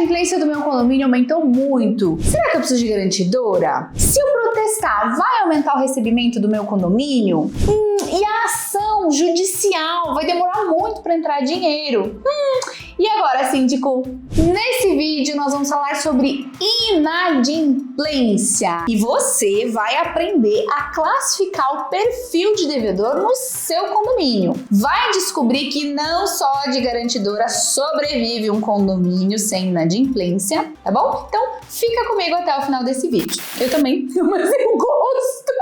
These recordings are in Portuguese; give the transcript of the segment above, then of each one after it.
inadimplência do meu condomínio aumentou muito. Será que eu preciso de garantidora? Se eu protestar, vai aumentar o recebimento do meu condomínio? E a ação judicial? Vai demorar muito para entrar dinheiro. E agora, síndico? Nesse vídeo nós vamos falar sobre inadimplência. E você vai aprender a classificar o perfil de devedor no seu condomínio. Vai descobrir que não só de garantidora sobrevive um condomínio sem inadimplência, tá bom? Então fica comigo até o final desse vídeo. Eu também, mas eu gosto.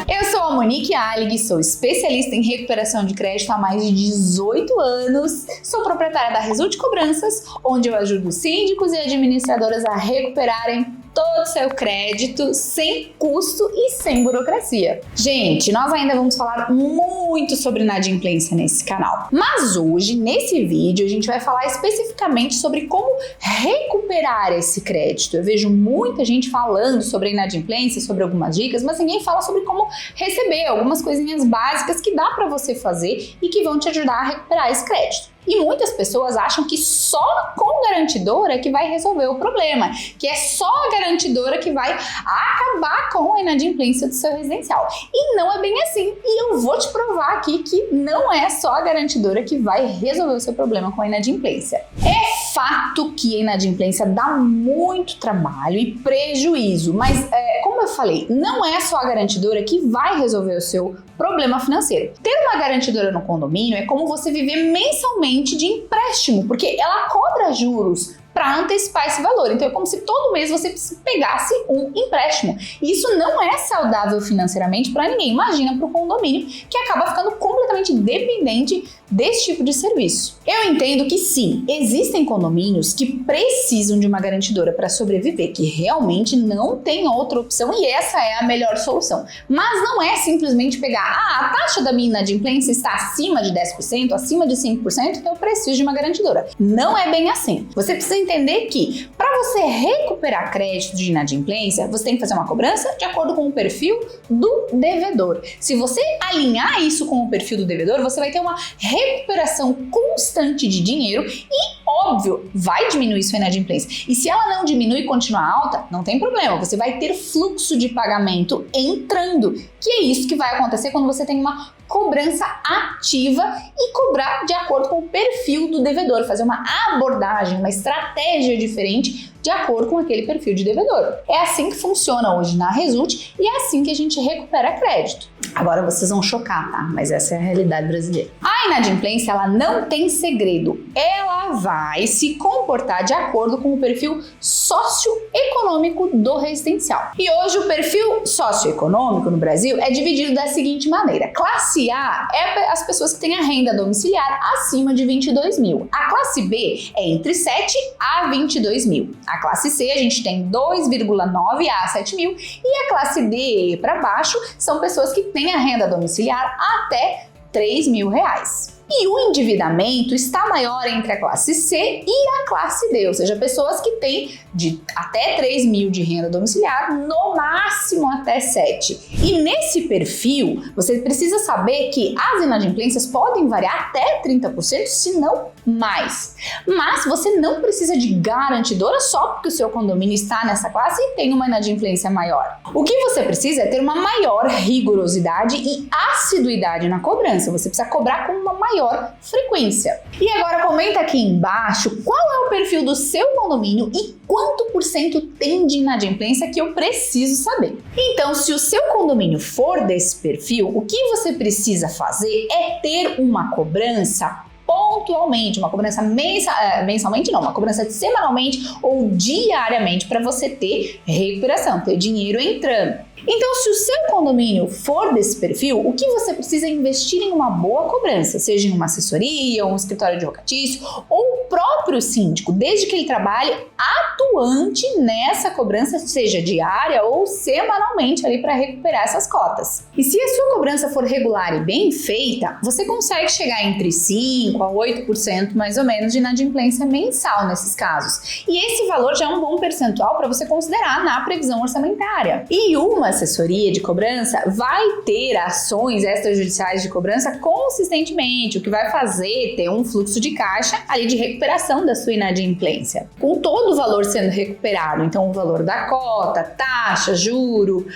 Eu sou a Monique Allig, sou especialista em recuperação de crédito há mais de 18 anos, sou proprietária da Result Cobranças, onde eu ajudo síndicos e administradoras a recuperarem todo o seu crédito sem custo e sem burocracia. Gente, nós ainda vamos falar muito sobre inadimplência nesse canal, mas hoje, nesse vídeo, a gente vai falar especificamente sobre como recuperar esse crédito. Eu vejo muita gente falando sobre inadimplência, sobre algumas dicas, mas ninguém fala sobre como receber algumas coisinhas básicas que dá para você fazer e que vão te ajudar a recuperar esse crédito. E muitas pessoas acham que só com garantidora que vai resolver o problema, que é só a garantidora que vai acabar com a inadimplência do seu residencial. E não é bem assim. E eu vou te provar aqui que não é só a garantidora que vai resolver o seu problema com a inadimplência. É fato que a inadimplência dá muito trabalho e prejuízo, mas como eu falei, não é só a garantidora que vai resolver o seu problema financeiro. Ter uma garantidora no condomínio é como você viver mensalmente de empréstimo, porque ela cobra juros para antecipar esse valor. Então é como se todo mês você pegasse um empréstimo. E isso não é saudável financeiramente para ninguém. Imagina para o condomínio, que acaba ficando completamente dependente desse tipo de serviço. Eu entendo que sim, existem condomínios que precisam de uma garantidora para sobreviver, que realmente não tem outra opção e essa é a melhor solução. Mas não é simplesmente pegar, a taxa da minha inadimplência está acima de 10%, acima de 5%, então eu preciso de uma garantidora. Não é bem assim. Você precisa entender que para você recuperar crédito de inadimplência, você tem que fazer uma cobrança de acordo com o perfil do devedor. Se você alinhar isso com o perfil do devedor, você vai ter uma recuperação constante de dinheiro e, óbvio, vai diminuir sua inadimplência. E se ela não diminui e continuar alta, não tem problema, você vai ter fluxo de pagamento entrando, que é isso que vai acontecer quando você tem uma cobrança ativa e cobrar de acordo com o perfil do devedor, fazer uma abordagem, uma estratégia diferente de acordo com aquele perfil de devedor. É assim que funciona hoje na Result e é assim que a gente recupera crédito. Agora vocês vão chocar, tá? Mas essa é a realidade brasileira. A inadimplência, ela não tem segredo. Ela vai se comportar de acordo com o perfil socioeconômico do residencial. E hoje o perfil socioeconômico no Brasil é dividido da seguinte maneira. Classe A é as pessoas que têm a renda domiciliar acima de 22 mil. A classe B é entre 7 a 22 mil. A classe C a gente tem 2,9 a 7 mil e a classe D para baixo são pessoas que têm a renda domiciliar até 3 mil reais. E o endividamento está maior entre a classe C e a classe D, ou seja, pessoas que têm de até 3 mil de renda domiciliar, no máximo até 7. E nesse perfil, você precisa saber que as inadimplências podem variar até 30%, se não mais. Mas você não precisa de garantidora só porque o seu condomínio está nessa classe e tem uma inadimplência maior. O que você precisa é ter uma maior rigorosidade e assiduidade na cobrança. Você precisa cobrar com uma maior frequência. E agora comenta aqui embaixo qual é o perfil do seu condomínio e quanto por cento tem de inadimplência que eu preciso saber. Então, se o seu condomínio for desse perfil, o que você precisa fazer é ter uma cobrança pontualmente, uma cobrança mensalmente não, uma cobrança semanalmente ou diariamente para você ter recuperação, ter dinheiro entrando. Então, se o seu condomínio for desse perfil, o que você precisa é investir em uma boa cobrança, seja em uma assessoria, um escritório advocatício ou o próprio síndico, desde que ele trabalhe atuante nessa cobrança, seja diária ou semanalmente ali para recuperar essas cotas. E se a sua cobrança for regular e bem feita, você consegue chegar entre 5% a 8% mais ou menos de inadimplência mensal nesses casos. E esse valor já é um bom percentual para você considerar na previsão orçamentária. E uma uma assessoria de cobrança vai ter ações extrajudiciais de cobrança consistentemente, o que vai fazer ter um fluxo de caixa ali de recuperação da sua inadimplência, com todo o valor sendo recuperado. Então, o valor da cota, taxa, juro,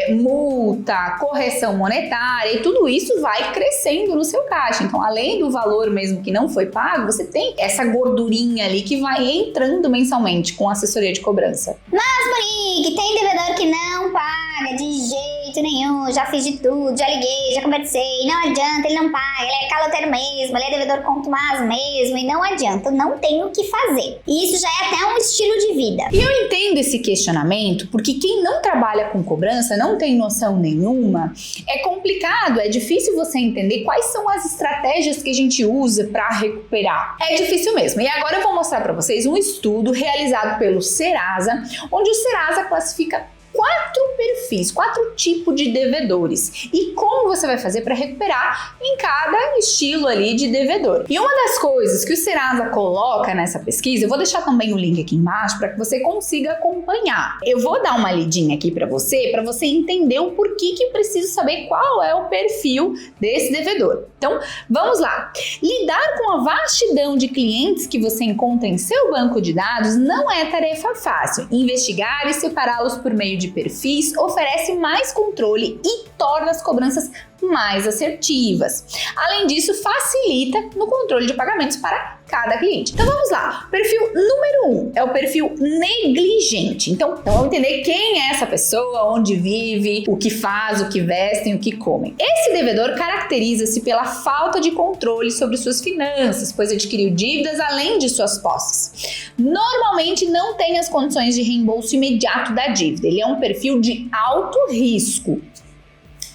multa, correção monetária, e tudo isso vai crescendo no seu caixa. Então, além do valor mesmo que não foi pago, você tem essa gordurinha ali que vai entrando mensalmente com a assessoria de cobrança. Mas, Monique, tem devedor que não paga de jeito nenhum, já fiz de tudo, já liguei, já conversei, não adianta, ele não paga, ele é caloteiro mesmo, ele é devedor contumaz mesmo, e não adianta, não tenho o que fazer. E isso já é até um estilo de vida. E eu entendo esse questionamento, porque quem não trabalha com cobrança, não tem noção nenhuma, é complicado, é difícil você entender quais são as estratégias que a gente usa para recuperar. É difícil mesmo. E agora eu vou mostrar para vocês um estudo realizado pelo Serasa, onde o Serasa classifica 4 perfis, 4 tipos de devedores e como você vai fazer para recuperar em cada estilo ali de devedor. E uma das coisas que o Serasa coloca nessa pesquisa, eu vou deixar também o link aqui embaixo para que você consiga acompanhar. Eu vou dar uma lidinha aqui para você entender o porquê que preciso saber qual é o perfil desse devedor. Então, vamos lá. Lidar com a vastidão de clientes que você encontra em seu banco de dados não é tarefa fácil. Investigar e separá-los por meio de perfis oferece mais controle e torna as cobranças mais assertivas. Além disso, facilita no controle de pagamentos para cada cliente. Então vamos lá. O perfil número 1 é o perfil negligente. Então vamos entender quem é essa pessoa, onde vive, o que faz, o que vestem, o que comem. Esse devedor caracteriza-se pela falta de controle sobre suas finanças, pois adquiriu dívidas além de suas posses. Normalmente não tem as condições de reembolso imediato da dívida. Ele é um perfil de alto risco,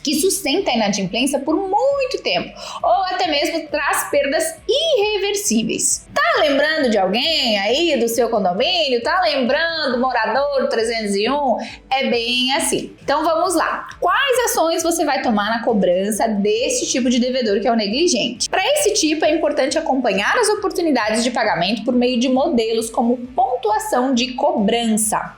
que sustenta a inadimplência por muito tempo, ou até mesmo traz perdas irreversíveis. Tá lembrando de alguém aí do seu condomínio? Tá lembrando do morador 301? É bem assim. Então vamos lá. Quais ações você vai tomar na cobrança desse tipo de devedor que é o negligente? Para esse tipo é importante acompanhar as oportunidades de pagamento por meio de modelos como pontuação de cobrança.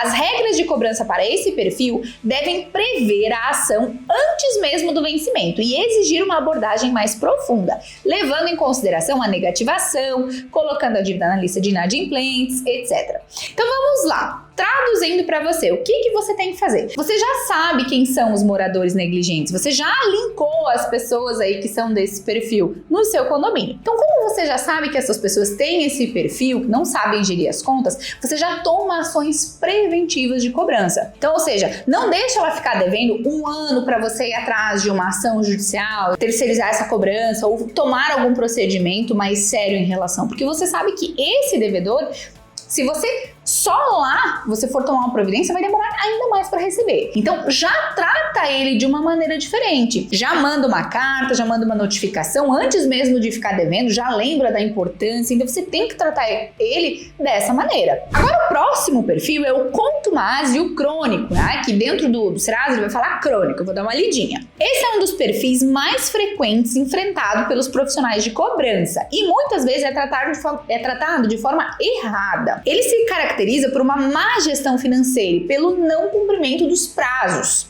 As regras de cobrança para esse perfil devem prever a ação antes mesmo do vencimento e exigir uma abordagem mais profunda, levando em consideração a negativação, colocando a dívida na lista de inadimplentes, etc. Então vamos lá. Traduzindo para você, o que você tem que fazer? Você já sabe quem são os moradores negligentes, você já linkou as pessoas aí que são desse perfil no seu condomínio. Então, como você já sabe que essas pessoas têm esse perfil, não sabem gerir as contas, você já toma ações preventivas de cobrança. Então, ou seja, não deixa ela ficar devendo um ano para você ir atrás de uma ação judicial, terceirizar essa cobrança ou tomar algum procedimento mais sério em relação, porque você sabe que esse devedor, se você só lá você for tomar uma providência, vai demorar ainda mais para receber. Então já trata ele de uma maneira diferente. Já manda uma carta, já manda uma notificação antes mesmo de ficar devendo, já lembra da importância. Então você tem que tratar ele dessa maneira. Agora o próximo perfil é o contumaz e o crônico, né? Que dentro do Serasa ele vai falar crônico. Eu vou dar uma lidinha. Esse é um dos perfis mais frequentes enfrentado pelos profissionais de cobrança e muitas vezes é tratado de forma errada. Ele se caracteriza por uma má gestão financeira e pelo não cumprimento dos prazos.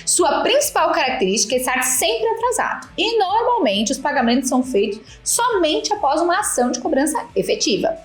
Sua principal característica é estar sempre atrasado e normalmente os pagamentos são feitos somente após uma ação de cobrança efetiva.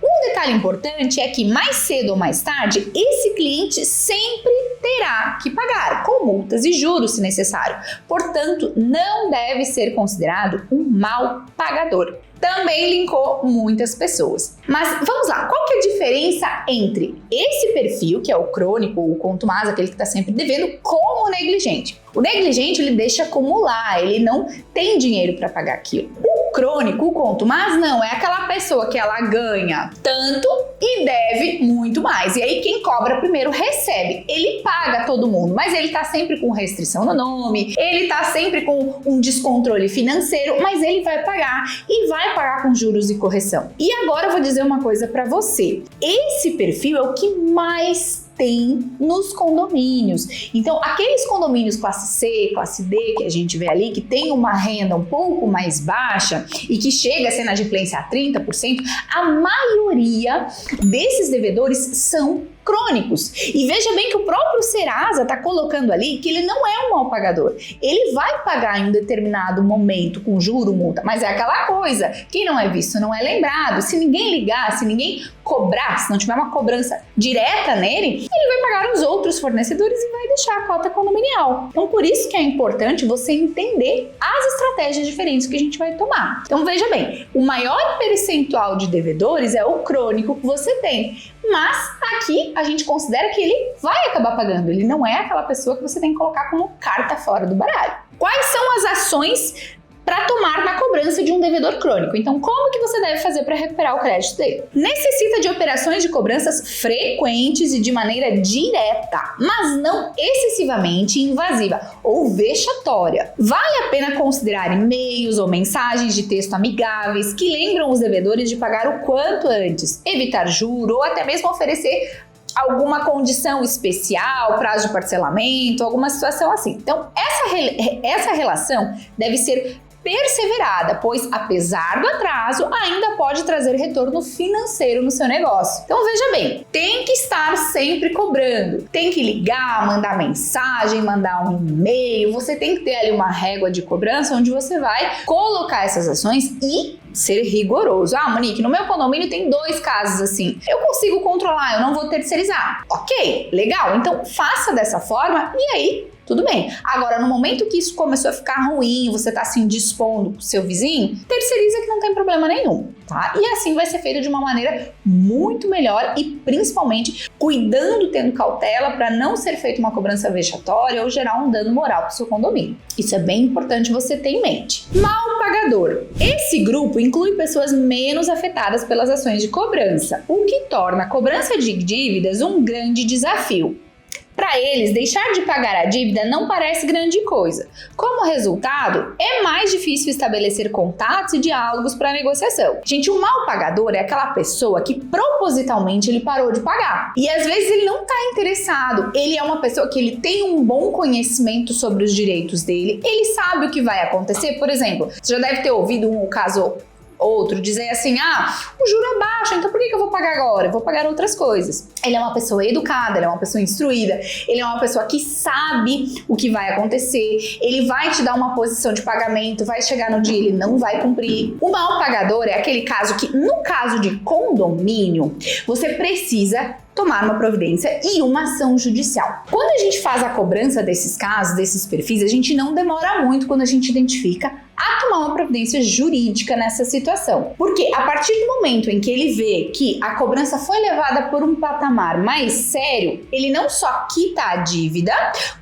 Um detalhe importante é que mais cedo ou mais tarde esse cliente sempre terá que pagar com multas e juros se necessário, portanto não deve ser considerado um mau pagador. Também linkou muitas pessoas. Mas vamos lá, qual que é a diferença entre esse perfil, que é o crônico, o contumaz, aquele que está sempre devendo, com o negligente? O negligente ele deixa acumular, ele não tem dinheiro para pagar aquilo. O crônico, o contumaz, não, é aquela pessoa que ela ganha tanto e deve muito mais. E aí quem cobra primeiro recebe. Ele paga todo mundo, mas ele tá sempre com restrição no nome, ele tá sempre com um descontrole financeiro, mas ele vai pagar e vai pagar com juros e correção. E agora eu vou dizer uma coisa para você. Esse perfil é o que mais tem nos condomínios. Então, aqueles condomínios classe C, classe D que a gente vê ali, que tem uma renda um pouco mais baixa e que chega a ser inadimplência a 30%, a maioria desses devedores são crônicos. E veja bem que o próprio Serasa está colocando ali que ele não é um mal pagador. Ele vai pagar em um determinado momento com juro, multa, mas é aquela coisa, quem não é visto não é lembrado. Se ninguém ligar, se ninguém cobrar, se não tiver uma cobrança direta nele, ele vai pagar os outros fornecedores e vai deixar a cota condominial. Então, por isso que é importante você entender as estratégias diferentes que a gente vai tomar. Então, veja bem, o maior percentual de devedores é o crônico que você tem. Mas aqui a gente considera que ele vai acabar pagando, ele não é aquela pessoa que você tem que colocar como carta fora do baralho. Quais são as ações para tomar na cobrança de um devedor crônico? Então, como que você deve fazer para recuperar o crédito dele? Necessita de operações de cobranças frequentes e de maneira direta, mas não excessivamente invasiva ou vexatória. Vale a pena considerar e-mails ou mensagens de texto amigáveis que lembram os devedores de pagar o quanto antes, evitar juro ou até mesmo oferecer alguma condição especial, prazo de parcelamento, alguma situação assim. Então, essa relação deve ser perseverada, pois apesar do atraso, ainda pode trazer retorno financeiro no seu negócio. Então veja bem, tem que estar sempre cobrando, tem que ligar, mandar mensagem, mandar um e-mail, você tem que ter ali uma régua de cobrança onde você vai colocar essas ações e ser rigoroso. Ah, Monique, no meu condomínio tem 2 casos assim, eu consigo controlar, eu não vou terceirizar. Ok, legal, então faça dessa forma e aí tudo bem. Agora, no momento que isso começou a ficar ruim, você tá se indispondo com o seu vizinho, terceiriza que não tem problema nenhum, tá? E assim vai ser feito de uma maneira muito melhor e principalmente cuidando, tendo cautela para não ser feita uma cobrança vexatória ou gerar um dano moral para o seu condomínio. Isso é bem importante você ter em mente. Mal pagador. Esse grupo inclui pessoas menos afetadas pelas ações de cobrança, o que torna a cobrança de dívidas um grande desafio. Para eles, deixar de pagar a dívida não parece grande coisa. Como resultado, é mais difícil estabelecer contatos e diálogos para negociação. Gente, o mal pagador é aquela pessoa que propositalmente ele parou de pagar. E às vezes ele não está interessado. Ele é uma pessoa que ele tem um bom conhecimento sobre os direitos dele. Ele sabe o que vai acontecer. Por exemplo, você já deve ter ouvido um caso outro dizer assim, o juro é baixo, então por que eu vou pagar agora? Eu vou pagar outras coisas. Ele é uma pessoa educada, ele é uma pessoa instruída, ele é uma pessoa que sabe o que vai acontecer, ele vai te dar uma posição de pagamento, vai chegar no dia, ele não vai cumprir. O mal pagador é aquele caso que, no caso de condomínio, você precisa tomar uma providência e uma ação judicial. Quando a gente faz a cobrança desses casos, desses perfis, a gente não demora muito quando a gente identifica a tomar uma providência jurídica nessa situação. Porque a partir do momento em que ele vê que a cobrança foi levada por um patamar mais sério, ele não só quita a dívida,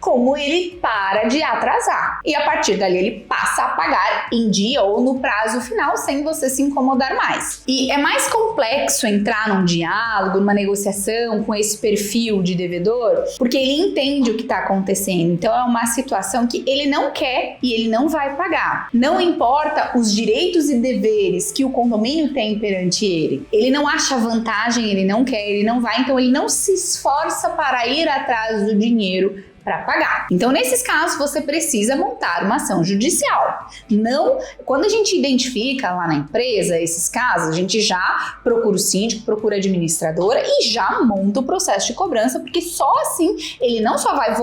como ele para de atrasar. E a partir dali ele passa a pagar em dia ou no prazo final sem você se incomodar mais. E é mais complexo entrar num diálogo, numa negociação com esse perfil de devedor, porque ele entende o que está acontecendo. Então é uma situação que ele não quer e ele não vai pagar. Não importa os direitos e deveres que o condomínio tem perante ele. Ele não acha vantagem, ele não quer, ele não vai, então ele não se esforça para ir atrás do dinheiro para pagar. Então, nesses casos, você precisa montar uma ação judicial. Não, quando a gente identifica lá na empresa esses casos, a gente já procura o síndico, procura a administradora e já monta o processo de cobrança, porque só assim ele não só vai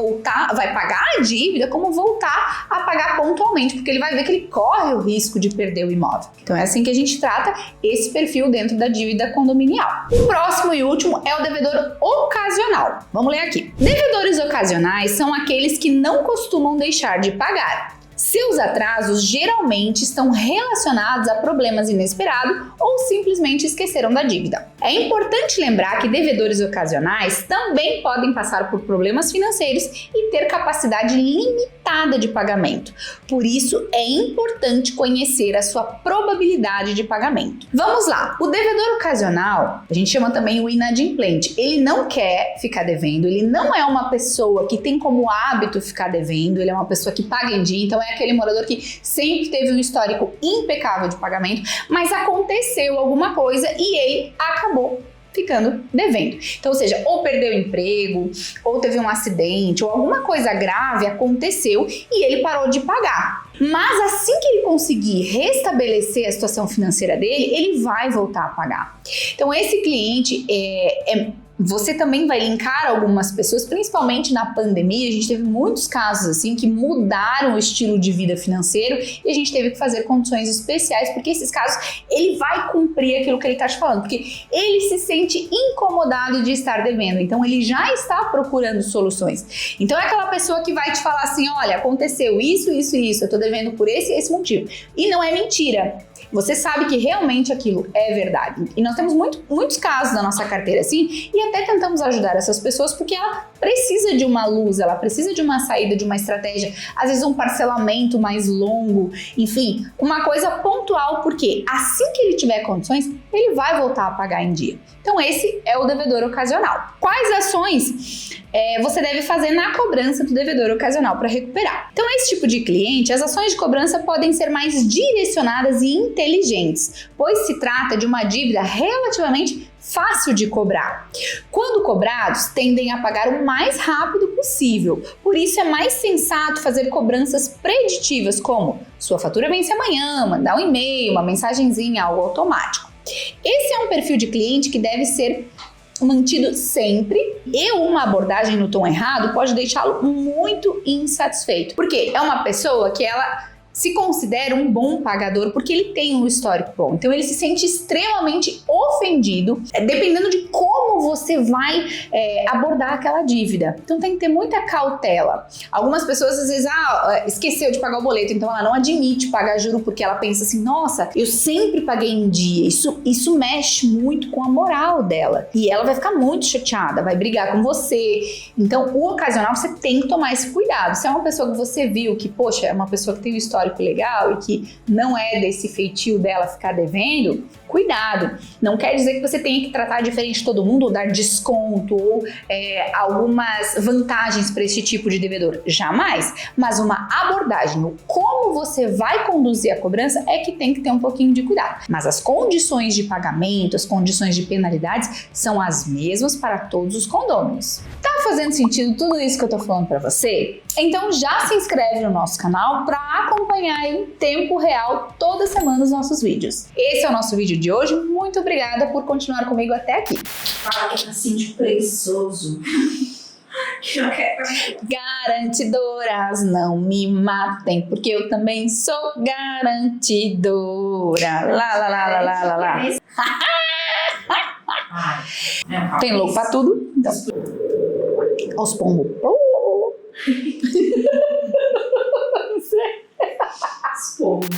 pagar a dívida, como voltar a pagar pontualmente, porque ele vai ver que ele corre o risco de perder o imóvel. Então, é assim que a gente trata esse perfil dentro da dívida condominial. O próximo e último é o devedor ocasional. Vamos ler aqui. Devedores ocasionais são aqueles que não costumam deixar de pagar. Seus atrasos geralmente estão relacionados a problemas inesperados ou simplesmente esqueceram da dívida. É importante lembrar que devedores ocasionais também podem passar por problemas financeiros e ter capacidade limitada de pagamento. Por isso, é importante conhecer a sua probabilidade de pagamento. Vamos lá! O devedor ocasional, a gente chama também o inadimplente. Ele não quer ficar devendo, ele não é uma pessoa que tem como hábito ficar devendo, ele é uma pessoa que paga em dia, então é aquele morador que sempre teve um histórico impecável de pagamento, mas aconteceu alguma coisa e ele acabou ficando devendo. Então, ou seja, ou perdeu o emprego, ou teve um acidente, ou alguma coisa grave aconteceu e ele parou de pagar. Mas assim que ele conseguir restabelecer a situação financeira dele, ele vai voltar a pagar. Então, esse cliente é Você também vai linkar algumas pessoas, principalmente na pandemia, a gente teve muitos casos assim que mudaram o estilo de vida financeiro e a gente teve que fazer condições especiais, porque esses casos ele vai cumprir aquilo que ele está te falando, porque ele se sente incomodado de estar devendo, então ele já está procurando soluções. Então é aquela pessoa que vai te falar assim, olha, aconteceu isso, isso e isso, eu tô devendo por esse e esse motivo. E não é mentira. Você sabe que realmente aquilo é verdade. E nós temos muitos casos na nossa carteira assim, e até tentamos ajudar essas pessoas porque ela precisa de uma luz, ela precisa de uma saída, de uma estratégia, às vezes um parcelamento mais longo, enfim, uma coisa pontual, porque assim que ele tiver condições, ele vai voltar a pagar em dia. Então esse é o devedor ocasional. Quais ações você deve fazer na cobrança do devedor ocasional para recuperar? Então esse tipo de cliente, as ações de cobrança podem ser mais direcionadas e inteligentes, pois se trata de uma dívida relativamente fácil de cobrar. Quando cobrados, tendem a pagar o mais rápido possível. Por isso é mais sensato fazer cobranças preditivas, como sua fatura vence amanhã, mandar um e-mail, uma mensagenzinha, algo automático. Esse é um perfil de cliente que deve ser mantido sempre, e uma abordagem no tom errado pode deixá-lo muito insatisfeito. Porque é uma pessoa que ela se considera um bom pagador porque ele tem um histórico bom. Então ele se sente extremamente ofendido, dependendo de como você vai abordar aquela dívida. Então tem que ter muita cautela. Algumas pessoas às vezes esqueceu de pagar o boleto, então ela não admite pagar juro porque ela pensa assim, nossa, eu sempre paguei em dia. Isso mexe muito com a moral dela. E ela vai ficar muito chateada, vai brigar com você. Então o ocasional você tem que tomar esse cuidado. Se é uma pessoa que você viu que, poxa, é uma pessoa que tem um histórico legal e que não é desse feitio dela ficar devendo, cuidado. Não quer dizer que você tenha que tratar diferente de todo mundo ou dar desconto ou algumas vantagens para esse tipo de devedor. Jamais. Mas uma abordagem, o como você vai conduzir a cobrança é que tem que ter um pouquinho de cuidado. Mas as condições de pagamento, as condições de penalidades são as mesmas para todos os condôminos. Tá fazendo sentido tudo isso que eu tô falando para você? Então já se inscreve no nosso canal para acompanhar em tempo real toda semana os nossos vídeos. Esse é o nosso vídeo de hoje. Muito obrigada por continuar comigo até aqui. Fala que tá síndico preguiçoso. Que não quer. Garantidoras, não me matem, porque eu também sou garantidora. Lá, lá, lá, lá, lá, lá, lá. Tem louco pra tudo? Então. Aos pombos. Os pombos.